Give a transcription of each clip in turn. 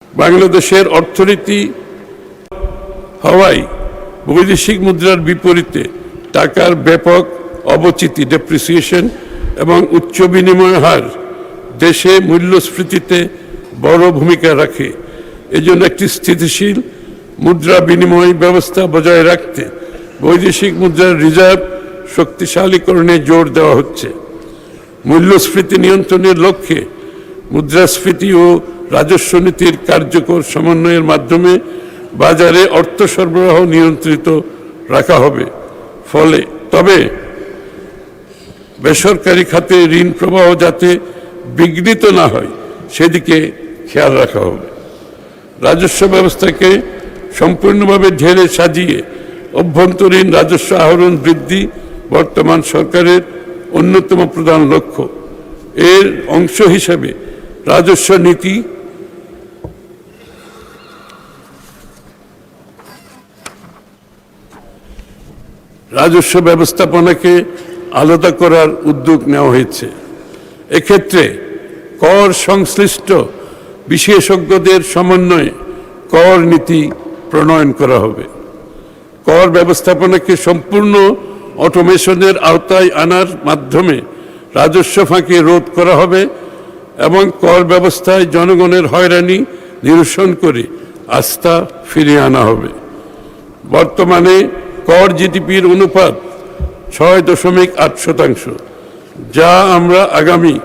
বাংলাদেশের অর্থনীতি হওয়ায় বৈদেশিক মুদ্রার বিপরীতে টাকার ব্যাপক অবচিতি ডেপ্রিসিয়েশন এবং উচ্চ বিনিময় হার দেশে মূল্যস্ফীতিতে বড় ভূমিকা রাখে। এজন্য একটি স্থিতিশীল মুদ্রা বিনিময় ব্যবস্থা বজায় রাখতে বৈদেশিক মুদ্রার রিজার্ভ শক্তিশালীকরণে জোর দেওয়া হচ্ছে। মূল্যস্ফীতি নিয়ন্ত্রণের লক্ষ্যে মুদ্রাস্ফীতি ও রাজস্ব নীতির কার্যকর সমন্বয়ের মাধ্যমে বাজারে অর্থ সরবরাহ নিয়ন্ত্রিত রাখা হবে। তবে বেসরকারি খাতে ঋণ প্রবাহ যাতে বিঘ্নিত না হয় সেদিকে খেয়াল রাখা হবে। রাজস্ব ব্যবস্থাকে সম্পূর্ণভাবে ঢেলে সাজিয়ে অভ্যন্তরীণ রাজস্ব আহরণ বৃদ্ধি বর্তমান সরকারের অন্যতম প্রধান লক্ষ্য। এর অংশ হিসেবে রাজস্ব নীতি রাজস্ব ব্যবস্থাপনাকে আলাদা করার উদ্যোগ নেওয়া হয়েছে। এক্ষেত্রে কর সংশ্লিষ্ট বিশেষজ্ঞদের সমন্বয়ে কর নীতি প্রণয়ন করা হবে। কর ব্যবস্থাপনাকে সম্পূর্ণ অটোমেশনের আওতায় আনার মাধ্যমে রাজস্ব ফাঁকি রোধ করা হবে এবং কর ব্যবস্থায় জনগণের হয়রানি নিরসন করে আস্থা ফিরিয়ে আনা হবে। বর্তমানে কর জিডিপির অনুপাত 6.8%, যা আমরা আগামী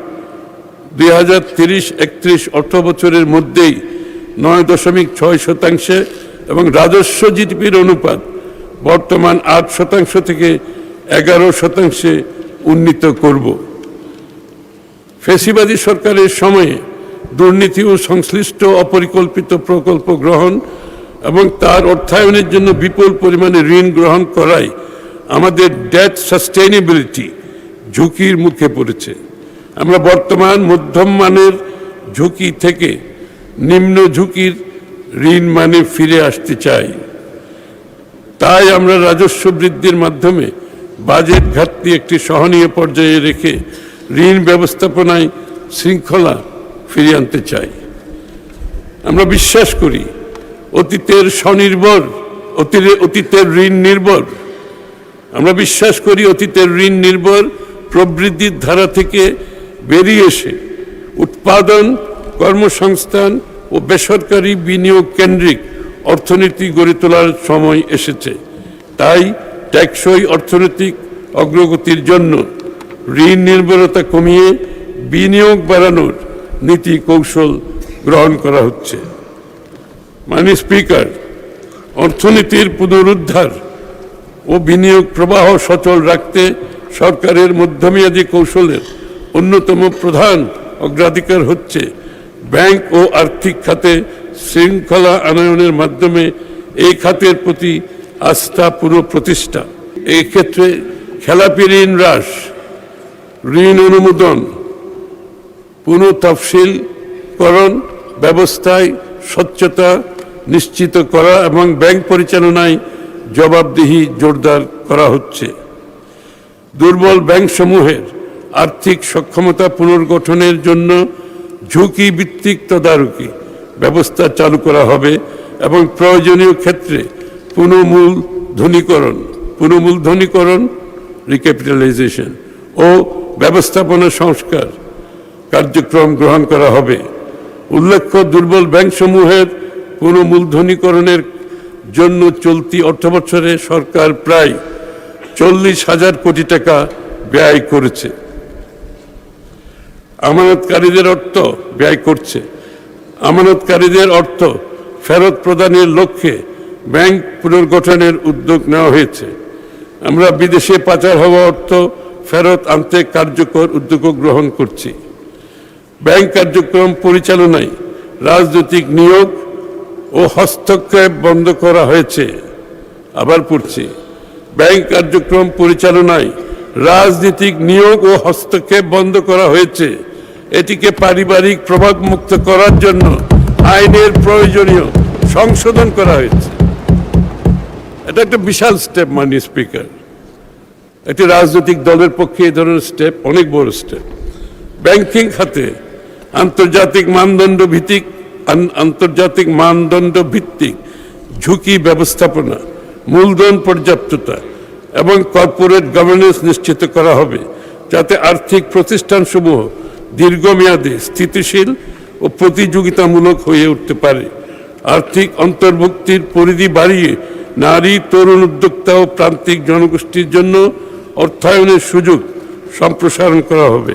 2030-31 অর্থ বছরের মধ্যেই 9.6% এবং রাজস্ব জিডিপির অনুপাত বর্তমান 8% থেকে 11% উন্নীত করব। ফ্যাসিবাদী সরকারের সময়ে দুর্নীতি ও সংশ্লিষ্ট অপরিকল্পিত প্রকল্প গ্রহণ এবং তার অর্থায়নের জন্য বিপুল পরিমাণে ঋণ গ্রহণ করায় আমাদের ডেট সাস্টেইনেবিলিটি ঝুঁকির মুখে পড়েছে। আমরা বর্তমান মধ্যম মানের ঝুঁকি থেকে নিম্ন ঝুঁকির ঋণ মানে ফিরে আসতে চাই। তাই আমরা রাজস্ব বৃদ্ধির মাধ্যমে বাজেট ঘাটতি একটি সহনীয় পর্যায়ে রেখে ঋণ ব্যবস্থাপনায় শৃঙ্খলা ফিরিয়ে আনতে চাই। আমরা বিশ্বাস করি অতীতের ঋণ নির্ভর প্রবৃদ্ধির ধারা থেকে বেরিয়ে এসে উৎপাদন, কর্মসংস্থান ও বেসরকারি বিনিয়োগ কেন্দ্রিক অর্থনীতি গড়ে তোলার সময় এসেছে। তাই টেকসই অর্থনৈতিক অগ্রগতির জন্য ঋণ নির্ভরতা কমিয়ে বিনিয়োগ বাড়ানোর নীতি কৌশল গ্রহণ করা হচ্ছে। মাননীয় স্পিকার, অর্থনীতির পুনরুদ্ধার ও বিনিয়োগ প্রবাহ সচল রাখতে সরকারের মধ্যমেয়াদী কৌশলের অন্যতম প্রধান অগ্রাধিকার হচ্ছে ব্যাংক ও আর্থিক খাতে শৃঙ্খলা আনয়নের মাধ্যমে এই খাতের প্রতি আস্থা পুনঃপ্রতিষ্ঠা। এই ক্ষেত্রে খেলাপি ঋণ হ্রাস, ঋণ অনুমোদন, পুনঃতফসিলকরণ ব্যবস্থায় স্বচ্ছতা নিশ্চিত করা এবং ব্যাংক পরিচালনায় জবাবদিহি জোরদার করা হচ্ছে। দুর্বল ব্যাংকসমূহের আর্থিক সক্ষমতা পুনর্গঠনের জন্য ঝুঁকি ভিত্তিক তদারকি ব্যবস্থা চালু করা হবে এবং প্রয়োজনীয় ক্ষেত্রে পুনর্মূলধনীকরণ রিক্যাপিটালাইজেশন ও ব্যবস্থাপনা সংস্কার কার্যক্রম গ্রহণ করা হবে। উল্লেখ্য, দুর্বল ব্যাংকসমূহের পুনর্মূলধনীকরণের জন্য চলতি অর্থবছরে সরকার প্রায় 40,000 কোটি টাকা ব্যয় করছে। আমানতকারীদের অর্থ ফেরত প্রদানের লক্ষ্যে ব্যাংক পুনর্গঠনের উদ্যোগ নেওয়া হয়েছে। আমরা বিদেশে পাচার হওয়া অর্থ ফেরত আনতে কার্যকর উদ্যোগ গ্রহণ করছি। ব্যাংক কার্যক্রম পরিচালনায় রাজনৈতিক নিয়োগ ও হস্তক্ষেপ বন্ধ করা হয়েছে। আবার পড়ছি, ব্যাংক কার্যক্রম পরিচালনায় রাজনৈতিক নিয়োগ ও হস্তক্ষেপ বন্ধ করা হয়েছে। এটিকে পারিবারিক প্রভাবমুক্ত করার জন্য আইনের প্রয়োজনীয় সংশোধন করা হয়েছে। এটা একটা বিশাল স্টেপ মাননীয় স্পিকার। একটি রাজনৈতিক দলের পক্ষে এই ধরনের স্টেপ অনেক বড় স্টেপ। ব্যাংকিং খাতে আন্তর্জাতিক মানদণ্ড ভিত্তিক আন্তর্জাতিক মানদণ্ড ভিত্তিক ঝুঁকি ব্যবস্থাপনা, মূলধন পর্যাপ্ততা এবং কর্পোরেট গভর্নেন্স নিশ্চিত করা হবে, যাতে আর্থিক প্রতিষ্ঠানসমূহ দীর্ঘমেয়াদে স্থিতিশীল ও প্রতিযোগিতামূলক হয়ে উঠতে পারে। আর্থিক অন্তর্ভুক্তির পরিধি বাড়িয়ে নারী, তরুণ উদ্যোক্তা ও প্রান্তিক জনগোষ্ঠীর জন্য অর্থায়নের সুযোগ সম্প্রসারণ করা হবে।